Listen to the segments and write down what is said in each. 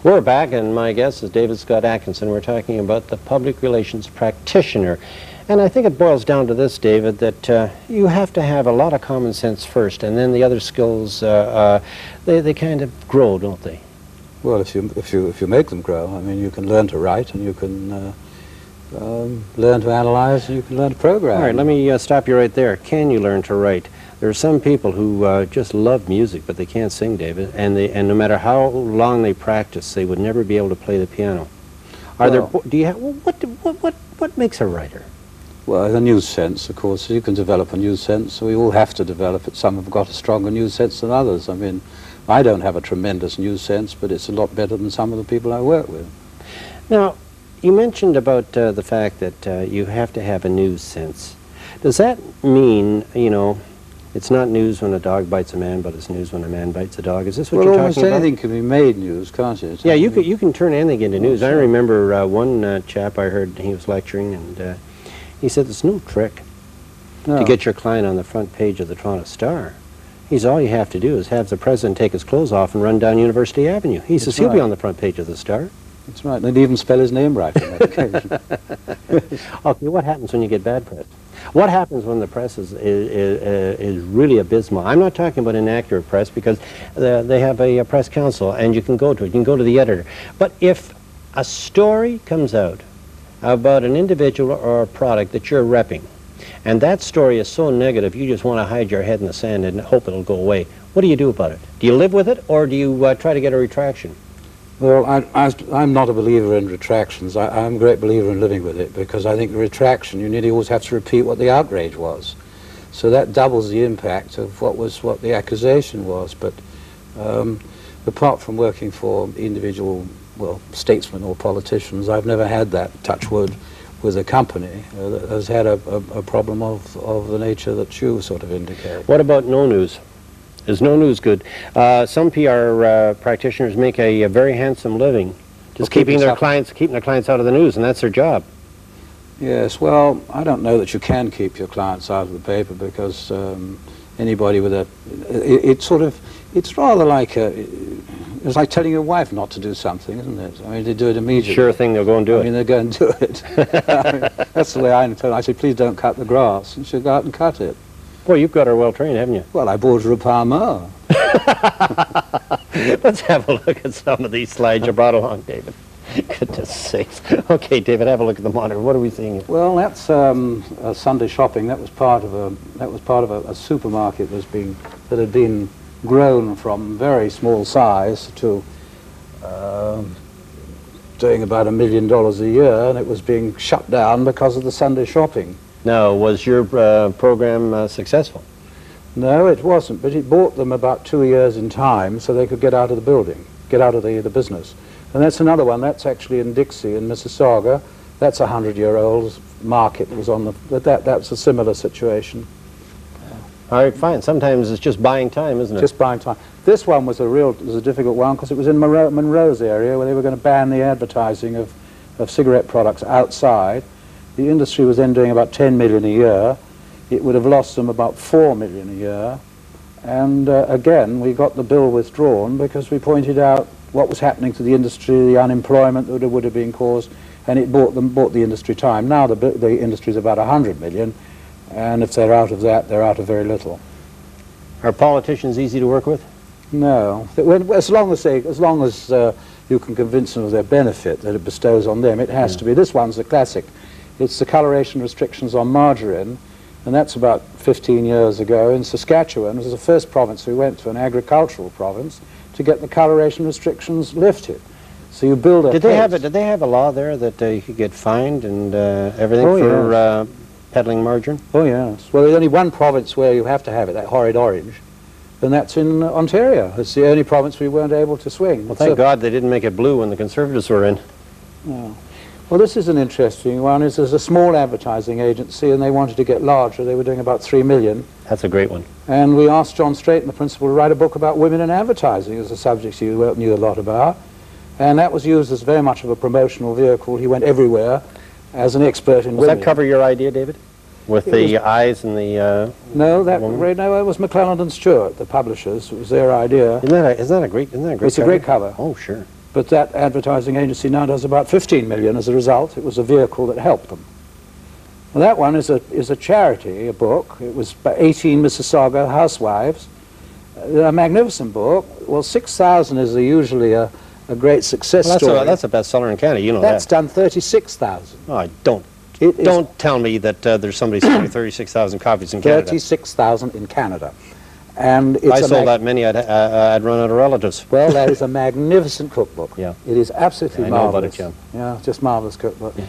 We're back, and my guest is David Scott Atkinson. We're talking about the public relations practitioner. And I think it boils down to this, David, that you have to have a lot of common sense first, and then the other skills, they kind of grow, don't they? Well, if you make them grow, I mean, you can learn to write, and you can learn to analyze, and you can learn to program. All right, let me stop you right there. Can you learn to write? There are some people who just love music, but they can't sing, David, and no matter how long they practice, they would never be able to play the piano. What makes a writer? Well, a news sense, of course. You can develop a news sense. We all have to develop it. Some have got a stronger news sense than others. I mean, I don't have a tremendous news sense, but it's a lot better than some of the people I work with. Now, you mentioned about the fact that you have to have a news sense. Does that mean, you know, it's not news when a dog bites a man, but it's news when a man bites a dog? Is this what you're talking about? Well, almost anything can be made news, can't it? Yeah, you can turn anything into news. I remember one chap I heard, he was lecturing, and he said there's no trick to get your client on the front page of the Toronto Star. All you have to do is have the president take his clothes off and run down University Avenue. He says he'll be on the front page of the Star. That's right. They'd even spell his name right on that occasion. Okay, what happens when you get bad press? What happens when the press is really abysmal? I'm not talking about inaccurate press, because they have a press council and you can go to it, you can go to the editor. But if a story comes out about an individual or a product that you're repping, and that story is so negative you just want to hide your head in the sand and hope it'll go away, what do you do about it? Do you live with it, or do you try to get a retraction? Well, I'm not a believer in retractions. I'm a great believer in living with it, because I think the retraction, you nearly always have to repeat what the outrage was. So that doubles the impact of what the accusation was. But apart from working for individual, well, statesmen or politicians, I've never had that, touch wood, with a company that has had a problem of the nature that you sort of indicate. What about no news? Is no news good? Some PR practitioners make a very handsome living just keeping their clients out of the news, and that's their job. Yes, well, I don't know that you can keep your clients out of the paper, because anybody with a... It's rather like it's like telling your wife not to do something, isn't it? I mean, they do it immediately. Sure thing, they'll go and do it. I mean, they go and do it. I mean, that's the way I tell her. I say, please don't cut the grass, and she'll go out and cut it. Well, you've got her well trained, haven't you? Well, I bought her a power mower. Let's have a look at some of these slides you brought along, David. Goodness sakes. Okay, David, have a look at the monitor. What are we seeing here? Well, that's Sunday shopping. That was part of a supermarket that had been grown from very small size to doing about $1 million a year, and it was being shut down because of the Sunday shopping. Now, was your program successful? No, it wasn't, but it bought them about 2 years in time so they could get out of the building, get out of the business. And that's another one. That's actually in Dixie in Mississauga. That's a 100-year-old market that was on the... That's a similar situation. All right, fine. Sometimes it's just buying time, isn't it? Just buying time. This one was a difficult one, because it was in Monroe's area, where they were going to ban the advertising of cigarette products outside. The industry was then doing about 10 million a year. It would have lost them about 4 million a year. And again, we got the bill withdrawn because we pointed out what was happening to the industry, the unemployment that would have been caused, and it bought the industry time. Now the industry is about 100 million, and if they're out of that, they're out of very little. Are politicians easy to work with? No. As long as you can convince them of their benefit that it bestows on them, it has to be. This one's the classic. It's the coloration restrictions on margarine, and that's about 15 years ago in Saskatchewan. It was the first province we went to, an agricultural province, to get the coloration restrictions lifted. So you build a... Did they have a law there that you could get fined and everything for peddling margarine? Oh, yes. Well, there's only one province where you have to have it, that horrid orange, and that's in Ontario. It's the only province we weren't able to swing. Well, thank God they didn't make it blue when the Conservatives were in. No. Well, this is an interesting one. There's a small advertising agency, and they wanted to get larger. They were doing about 3 million. That's a great one. And we asked John Straighton, the principal, to write a book about women in advertising, as a subject he knew a lot about. And that was used as very much of a promotional vehicle. He went everywhere as an expert in women. Does that cover your idea, David? With the eyes and the... No, it was McClelland and Stewart, the publishers. It was their idea. Isn't that a great It's cover? A great cover. Oh, sure. But that advertising agency now does about 15 million as a result. It was a vehicle that helped them. Well, that one is a charity, a book. It was by 18 Mississauga housewives. A magnificent book. Well, 6,000 is usually a great success story. That's a bestseller in Canada, you know That's that. done 36,000. Oh, don't tell me that there's somebody selling 36,000 copies in Canada. 36,000 in Canada. And it's If I sold that many, I'd run out of relatives. Well, that is a magnificent cookbook. Yeah. It is absolutely I know about marvelous. it, Jim. Yeah, just marvelous cookbook. Yeah.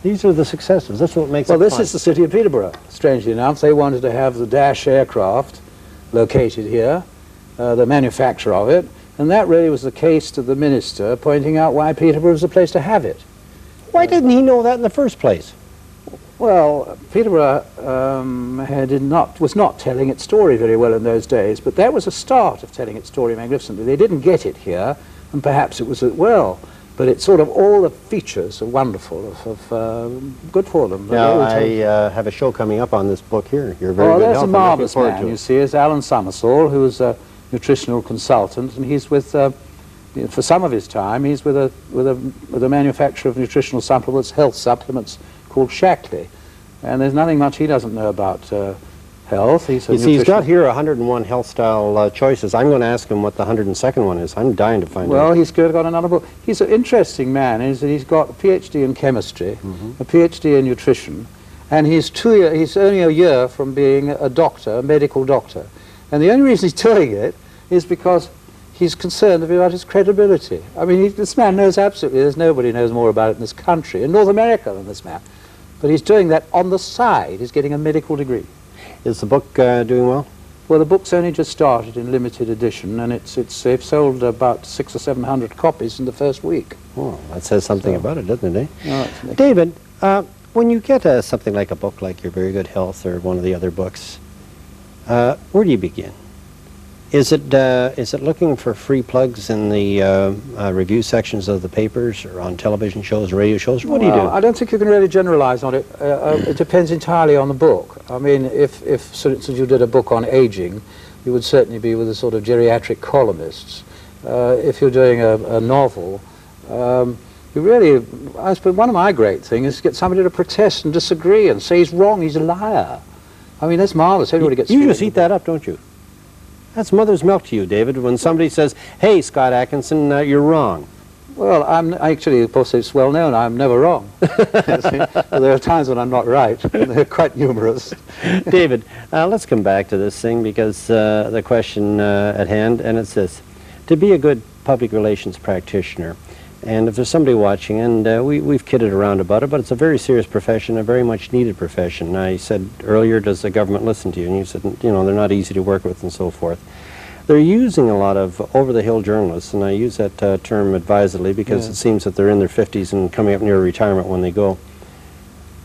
These are the successes. That's what makes Well, it this fun. is the city of Peterborough. Strangely enough, they wanted to have the Dash aircraft located here, the manufacture of it, and that really was the case to the minister, pointing out why Peterborough was the place to have it. Why didn't he know that in the first place? Well, Peterborough was not telling its story very well in those days, but that was a start of telling its story magnificently. They didn't get it here, and perhaps it was but it's sort of all the features are wonderful, good for them. Now, I have a show coming up on this book here. You're very good there's help. a marvelous man, you see, is Alan Summersall, who's a nutritional consultant, and he's with, for some of his time, he's with a manufacturer of nutritional supplements, health supplements, called Shackley, and there's nothing much he doesn't know about health. He's got here 101 health style choices. I'm going to ask him what the 102nd one is. I'm dying to find out. Well, he's got another book. He's an interesting man. He's got a PhD in chemistry, a PhD in nutrition, and he's only a year from being a doctor, a medical doctor. And the only reason he's doing it is because he's concerned about his credibility. I mean, this man knows absolutely, there's nobody knows more about it in this country, in North America, than this man. But he's doing that on the side. He's getting a medical degree. Is the book doing well? Well, the book's only just started in limited edition, and they've sold about 600 or 700 copies in the first week. Oh, that says something about it, doesn't it, eh? No, David, when you get something like a book like Your Very Good Health or one of the other books, where do you begin? Is it looking for free plugs in the review sections of the papers or on television shows, radio shows? What do you do? I don't think you can really generalize on it. It depends entirely on the book. I mean, if for instance, you did a book on aging, you would certainly be with a sort of geriatric columnists. If you're doing a novel, you really, I suppose one of my great things is to get somebody to protest and disagree and say he's wrong, he's a liar. I mean, that's marvelous. Everybody gets. You just eat that up, don't you? That's mother's milk to you, David, when somebody says, hey, Scott Atkinson, you're wrong. Well, actually, of course, it's well known, I'm never wrong. There are times when I'm not right, and they're quite numerous. David, let's come back to this thing, because the question at hand, and it's this. To be a good public relations practitioner, and if there's somebody watching, and we've kidded around about it, but it's a very serious profession, a very much needed profession. I said earlier, does the government listen to you? And you said, you know, they're not easy to work with and so forth. They're using a lot of over-the-hill journalists, and I use that term advisedly because it seems that they're in their 50s and coming up near retirement when they go.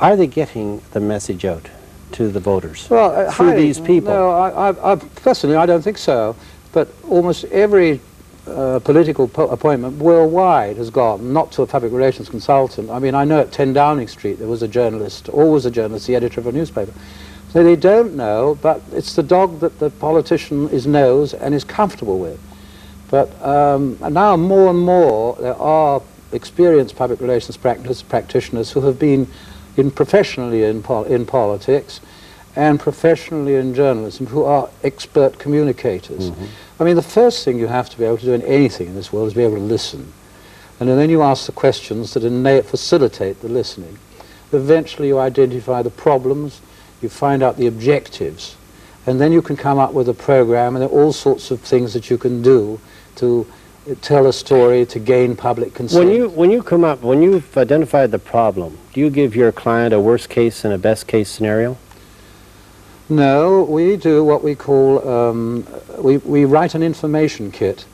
Are they getting the message out to the voters through these people? No, personally, I don't think so. But almost every political appointment worldwide has gone, not to a public relations consultant. I mean, I know at 10 Downing Street there was a journalist, always a journalist, the editor of a newspaper. So they don't know, but it's the dog that the politician knows and is comfortable with. But now more and more there are experienced public relations practitioners who have been professionally in politics and professionally in journalism, who are expert communicators. I mean, the first thing you have to be able to do in anything in this world is be able to listen. And then you ask the questions that facilitate the listening. Eventually you identify the problems, you find out the objectives, and then you can come up with a program, and there are all sorts of things that you can do to tell a story, to gain public consent. When you've identified the problem, do you give your client a worst case and a best case scenario? No, we do what we call, we write an information kit,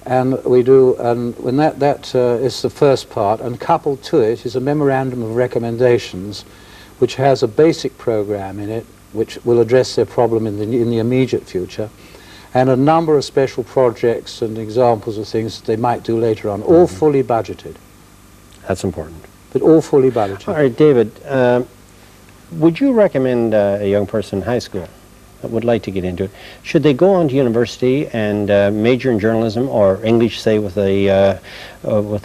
and when that is the first part, and coupled to it is a memorandum of recommendations, which has a basic program in it, which will address their problem in the immediate future, and a number of special projects and examples of things that they might do later on, all fully budgeted. That's important. But all fully budgeted. All right, David, would you recommend a young person in high school that would like to get into it, should they go on to university and major in journalism or English, say with a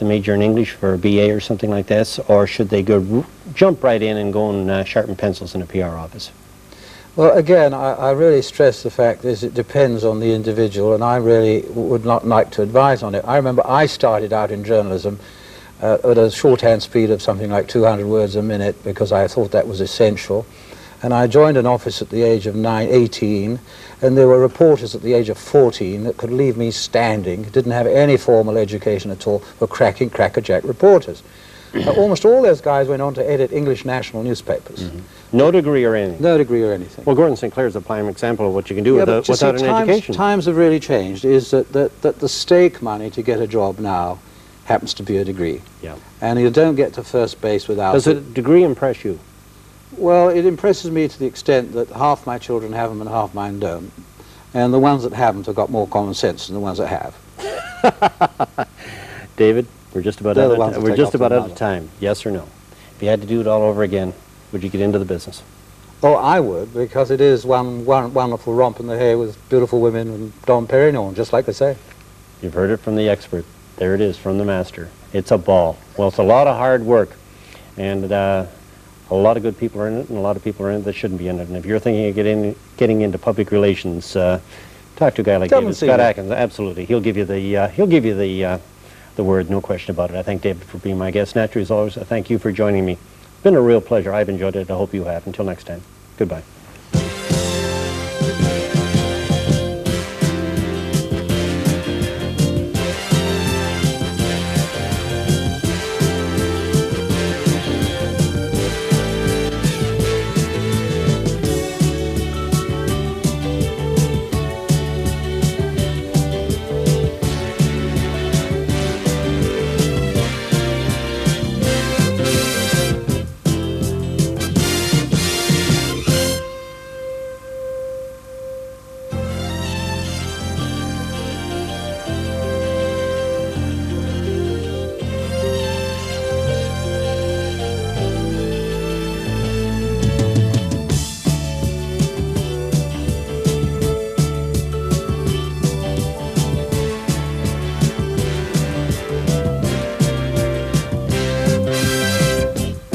major in English for a BA or something like this, or should they go jump right in and go and sharpen pencils in a PR office? Well, again, I really stress the fact is it depends on the individual, and I really would not like to advise on it. I remember I started out in journalism at a shorthand speed of something like 200 words a minute because I thought that was essential. And I joined an office at the age of 18, and there were reporters at the age of 14 that could leave me standing, didn't have any formal education at all, were cracking crackerjack reporters. Almost all those guys went on to edit English national newspapers. Mm-hmm. No degree or anything? No degree or anything. Well, Gordon Sinclair is a prime example of what you can do without an education. Times have really changed, is that the stake money to get a job now happens to be a degree. Yeah. And you don't get to first base without Does a degree impress you? Well, it impresses me to the extent that half my children have them and half mine don't. And the ones that haven't have got more common sense than the ones that have. David, we're just about out of time. Yes or no? If you had to do it all over again, would you get into the business? Oh, I would, because it is one wonderful romp in the hay with beautiful women and Dom Perignon, just like they say. You've heard it from the expert. There it is, from the master. It's a ball. Well, it's a lot of hard work, and a lot of good people are in it, and a lot of people are in it that shouldn't be in it. And if you're thinking of getting into public relations, talk to a guy like David. Scott Atkinson. Absolutely, he'll give you the word, no question about it. I thank David for being my guest. Naturally, as always, I thank you for joining me. It's been a real pleasure. I've enjoyed it. I hope you have. Until next time, goodbye.